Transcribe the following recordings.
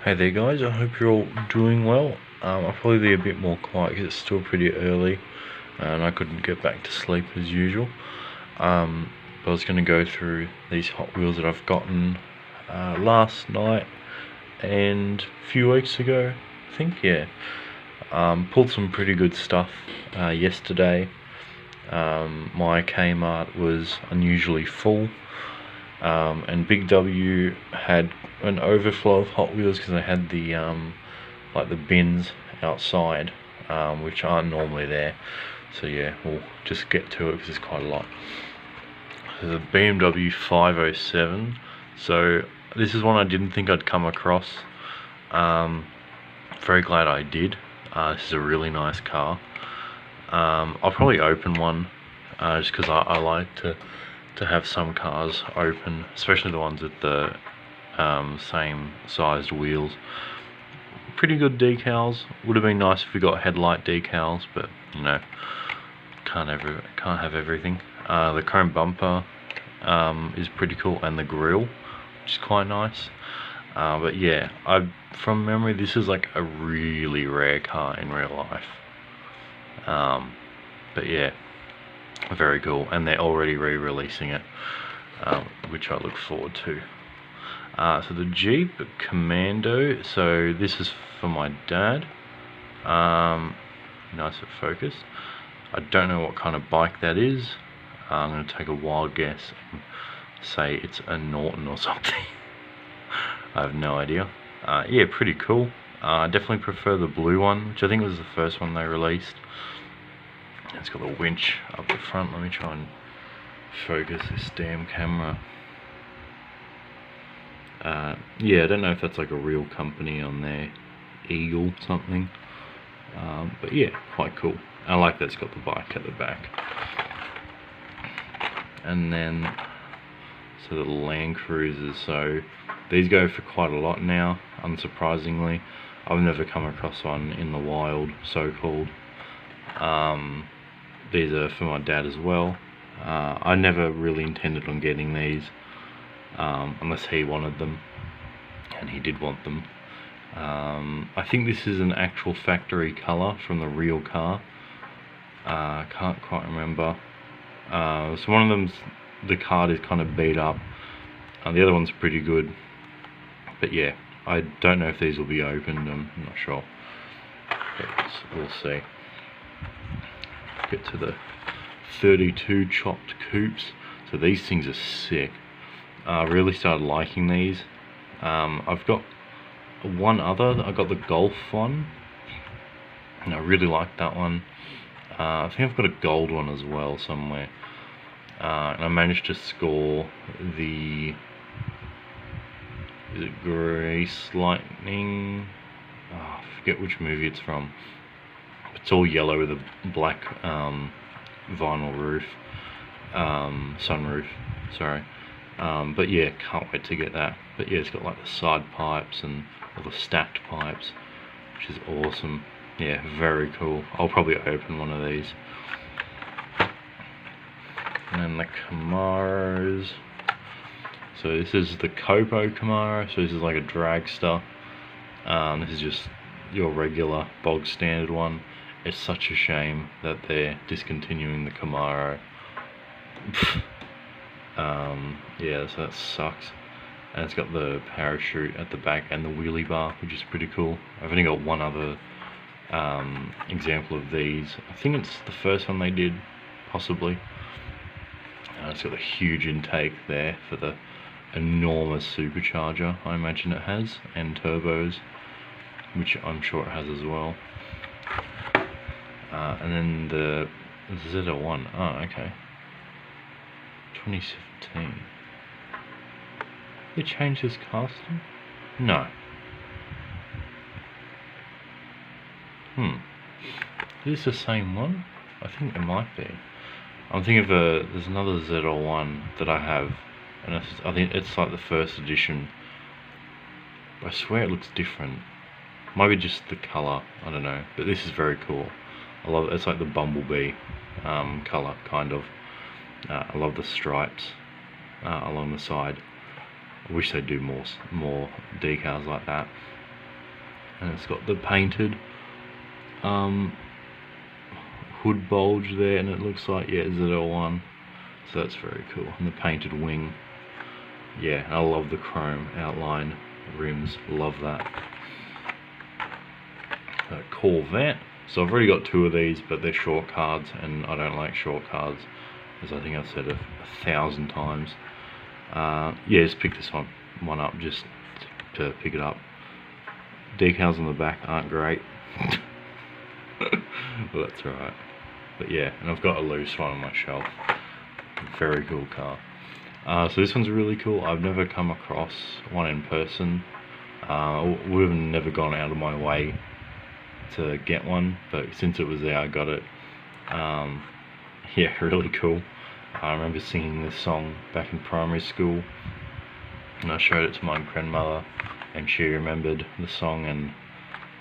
Hey there guys, I hope you're all doing well. I'll probably be a bit more quiet because it's still pretty early and I couldn't get back to sleep as usual. But I was going to go through these Hot Wheels that I've gotten last night and a few weeks ago, I think, yeah. Pulled some pretty good stuff yesterday. My K-Mart was unusually full. And Big W had an overflow of Hot Wheels because they had the like the bins outside, which aren't normally there. So yeah, we'll just get to it because it's quite a lot. So the BMW 507. So this is one I didn't think I'd come across. Very glad I did. This is a really nice car. I'll probably open one just because I like to have some cars open, especially the ones with the same sized wheels. Pretty good decals. Would have been nice if we got headlight decals, but you know, can't have everything. The chrome bumper is pretty cool, and the grille, which is quite nice. But yeah, from memory, this is like a really rare car in real life. But yeah, very cool, and they're already re-releasing it, which I look forward to. So the Jeep Commando, so this is for my dad. Nice at focus. I don't know what kind of bike that is. I'm going to take a wild guess and say it's a Norton or something. I have no idea. Yeah, pretty cool. I definitely prefer the blue one, which I think was the first one they released. It's got the winch up the front. Let me try and focus this damn camera. Yeah, I don't know if that's like a real company on there, Eagle something. But yeah, quite cool. I like that it's got the bike at the back. And then, so the Land Cruisers, so these go for quite a lot now, unsurprisingly. I've never come across one in the wild, so-called. These are for my dad as well. I never really intended on getting these, unless he wanted them, and he did want them. I think this is an actual factory colour from the real car. Can't quite remember. So one of them's, the card is kind of beat up, the other one's pretty good. But yeah, I don't know if these will be opened, I'm not sure. But we'll see. Get to the 32 chopped coupes. So these things are sick. I really started liking these. I've got one other. I got the Golf one, and I really like that one. I think I've got a gold one as well somewhere. And I managed to score the, is it Grease Lightning? Oh, I forget which movie it's from. It's all yellow with a black vinyl roof, sunroof, sorry. But yeah, can't wait to get that. But yeah, it's got like the side pipes and all the stacked pipes, which is awesome. Yeah, very cool. I'll probably open one of these. And then the Camaros. So this is the Copo Camaro. So this is like a dragster. This is just your regular bog standard one. It's such a shame that they're discontinuing the Camaro. Yeah, so that sucks. And it's got the parachute at the back and the wheelie bar, which is pretty cool. I've only got one other example of these. I think it's the first one they did, possibly. It's got a huge intake there for the enormous supercharger I imagine it has, and turbos, which I'm sure it has as well. And then the Z01, oh okay, 2017. They changed this casting? No. Is this the same one? I think it might be. I'm thinking of there's another Z01 that I have, and I think it's like the first edition. I swear it looks different. Maybe just the colour, I don't know. But this is very cool. I love it. It's like the bumblebee colour, kind of. I love the stripes along the side. I wish they'd do more decals like that. and it's got the painted hood bulge there, and it looks like, yeah, ZL1, so that's very cool. And the painted wing, yeah, I love the chrome outline rims, love that. Corvette, so I've already got 2 of these, but they're short cards, and I don't like short cards, as I think I've said 1,000 times. Yeah, just pick this one up just to pick it up. Decals on the back aren't great, but that's alright. But yeah, and I've got a loose one on my shelf. Very cool car. So this one's really cool. I've never come across one in person. We've never gone out of my way to get one, but since it was there, I got it. Yeah, really cool. I remember singing this song back in primary school, and I showed it to my grandmother, and she remembered the song and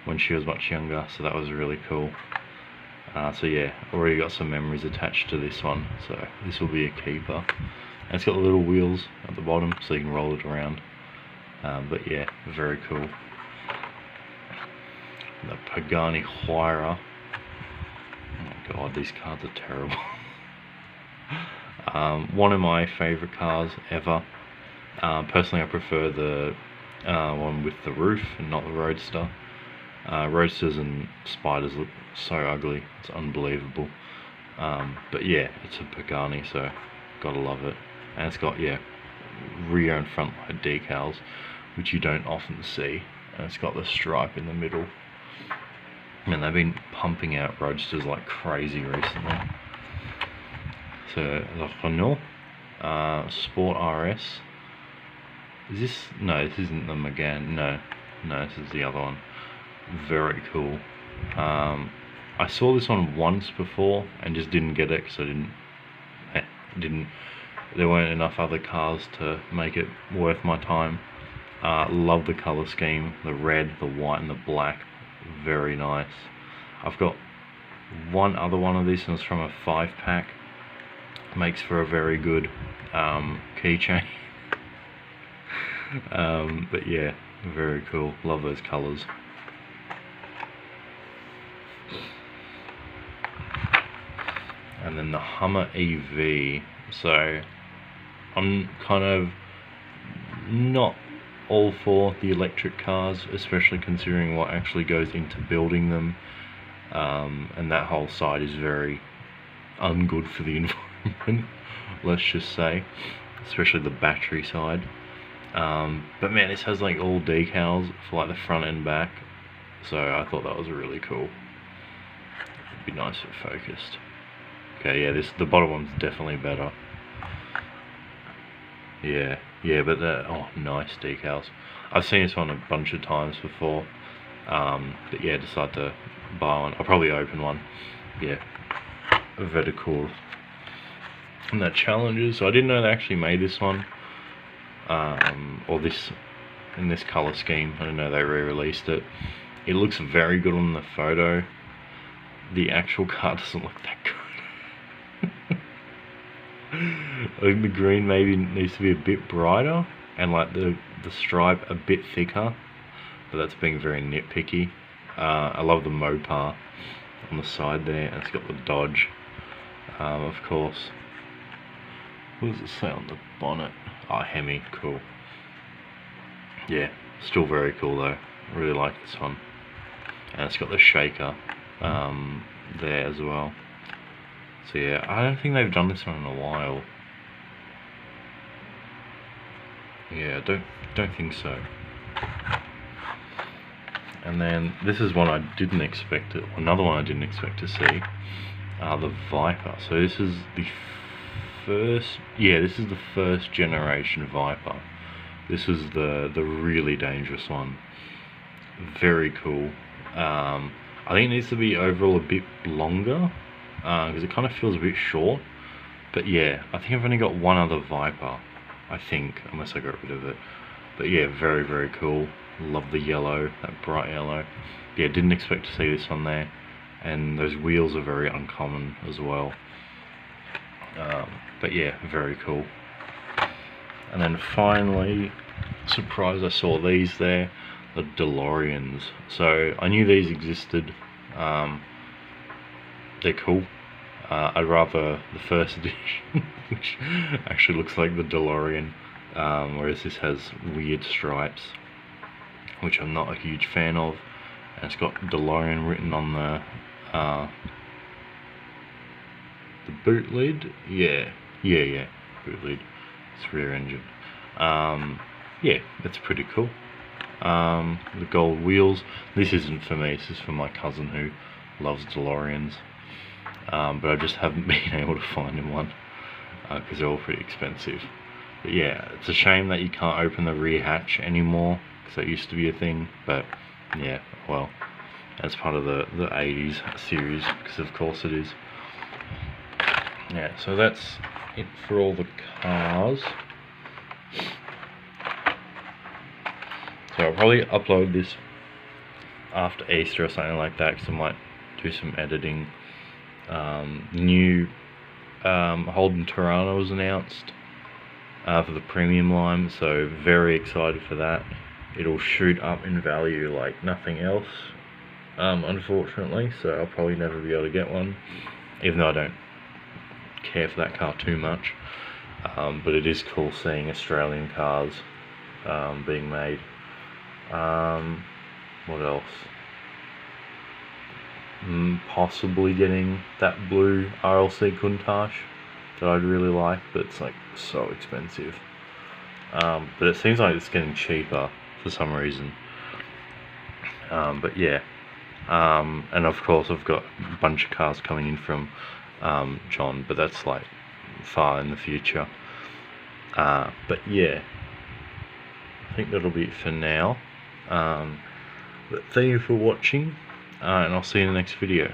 when she was much younger, so that was really cool. So yeah, already got some memories attached to this one, so this will be a keeper. And it's got the little wheels at the bottom so you can roll it around. But yeah, very cool. The Pagani Huayra. Oh my god, these cars are terrible. One of my favourite cars ever. Personally, I prefer the one with the roof and not the Roadster. Roadsters and Spiders look so ugly, it's unbelievable. But yeah, it's a Pagani, so gotta love it. And it's got, yeah, rear and front light decals, which you don't often see. And it's got the stripe in the middle. And they've been pumping out Roadsters like crazy recently. So the Renault Sport RS. Is this? No, this isn't the Megane. No, this is the other one. Very cool. I saw this one once before and just didn't get it because I didn't. There weren't enough other cars to make it worth my time. Love the color scheme, the red, the white, and the black. Very nice. I've got one other one of these, and it's from a 5-pack. Makes for a very good keychain. But yeah, very cool. Love those colors. And then the Hummer EV. So I'm kind of not all for the electric cars, especially considering what actually goes into building them, and that whole side is very ungood for the environment, let's just say, especially the battery side. But man, this has like all decals for like the front and back, so I thought that was really cool. It'd be nice if focused. Okay, yeah, the bottom one's definitely better. Yeah, but oh, nice decals. I've seen this one a bunch of times before, but yeah, decided to buy one. I'll probably open one. Yeah, very cool. And that Challenges, so I didn't know they actually made this one, or this in this color scheme. I didn't know they re-released it. It looks very good on the photo. The actual car doesn't look that good. I think the green maybe needs to be a bit brighter, and like the stripe a bit thicker, but that's being very nitpicky. I love the Mopar on the side there, and it's got the Dodge, of course. What does it say on the bonnet? Oh, Hemi, cool. Yeah, still very cool though. I really like this one. And it's got the shaker there as well. So yeah, I don't think they've done this one in a while. Yeah, don't think so. And then this is one I didn't expect it. Another one I didn't expect to see. The Viper. So this is the first. Yeah, this is the first generation Viper. This is the really dangerous one. Very cool. I think it needs to be overall a bit longer, because it kind of feels a bit short. But yeah, I think I've only got one other Viper, I think, unless I got rid of it. But yeah, very, very cool. Love the yellow, that bright yellow. Yeah, didn't expect to see this one there. And those wheels are very uncommon as well. But yeah, very cool. And then finally, surprised I saw these there. the DeLoreans. So I knew these existed. They're cool. I'd rather the first edition, which actually looks like the DeLorean, whereas this has weird stripes, which I'm not a huge fan of. And it's got DeLorean written on the boot lid. Yeah, boot lid. It's rear engine. Yeah, that's pretty cool. The gold wheels. This isn't for me, this is for my cousin who loves DeLoreans. But I just haven't been able to find him one because they're all pretty expensive. But yeah, it's a shame that you can't open the rear hatch anymore, because that used to be a thing. But yeah, well, that's part of the 80s series, because of course it is. Yeah, so that's it for all the cars. So I'll probably upload this after Easter or something like that, because I might do some editing. New Holden Toronto was announced for the premium line, so very excited for that. It'll shoot up in value like nothing else, unfortunately, so I'll probably never be able to get one, even though I don't care for that car too much. But it is cool seeing Australian cars being made. What else? Possibly getting that blue RLC Countach that I'd really like, but it's like so expensive. But it seems like it's getting cheaper for some reason. But yeah, and of course I've got a bunch of cars coming in from John, but that's like far in the future. But yeah, I think that'll be it for now. But thank you for watching, and I'll see you in the next video.